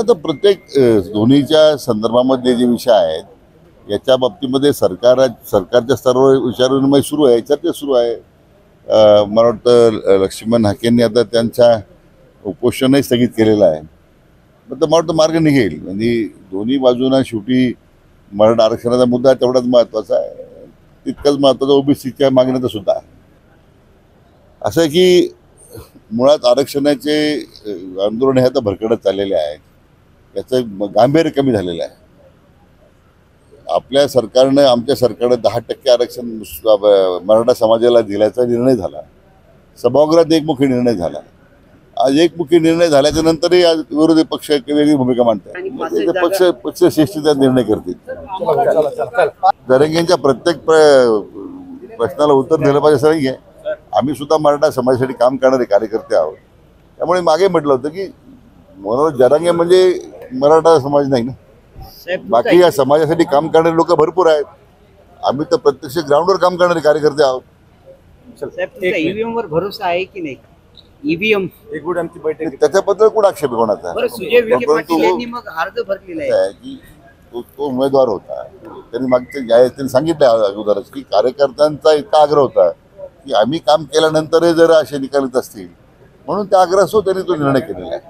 आता प्रत्येक दोन्हीच्या संदर्भामध्ये जे विषय आहेत याच्या बाबतीमध्ये सरकारच्या सर्व विचारविनिमय सुरू आहे, चर्चा सुरू आहे. मला वाटतं लक्ष्मण हाकेंनी आता त्यांच्या उपोषणही स्थगित केलेलं आहे. तर मला वाटतं मार्ग निघेल. म्हणजे दोन्ही बाजूंना शेवटी मराठा आरक्षणाचा मुद्दा तेवढाच महत्त्वाचा आहे, तितकंच महत्त्वाचा ओबीसीच्या मागण्याचा सुद्धा आहे. असं आहे की मुळात आरक्षणाचे आंदोलन हे आता भरकडत चाललेले आहेत. याचं गांभीर्य कमी झालेलं आहे. आपल्या सरकारनं आमच्या सरकारनं 10% आरक्षण मराठा समाजाला दिल्याचा निर्णय झाला. सभागृहात एकमुखी निर्णय झाला. आज एकमुखी निर्णय झाल्याच्या नंतरही आज विरोधी पक्ष वेगळी भूमिका मांडतात. पक्ष श्रेष्ठीचा निर्णय करतील. जरांगेंच्या प्रत्येक प्रश्नाला उत्तर दिलं पाहिजे असं नाही आहे. आम्ही सुद्धा मराठा समाजासाठी काम करणारे कार्यकर्ते आहोत. त्यामुळे मागे म्हटलं होतं की मनोज जरांगे म्हणजे मराठा समाज नाही ना, बाकी या समाजासाठी काम करणारे लोक भरपूर आहेत. आम्ही तर प्रत्यक्ष ग्राउंडवर काम करणारे कार्यकर्ते आहोत. ईव्हीएम वर भरोसा आहे की नाही? ईव्हीएम त्याच्याबद्दल कोण आक्षेप कोणाचा की तो उमेदवार होता, त्यांनी त्यांनी सांगितलं अगोदरच की कार्यकर्त्यांचा इतका आग्रह होता की आम्ही काम केल्यानंतरही जर असे निकाल येत असतील म्हणून त्या आग्रहासह त्यांनी तो निर्णय केलेला आहे.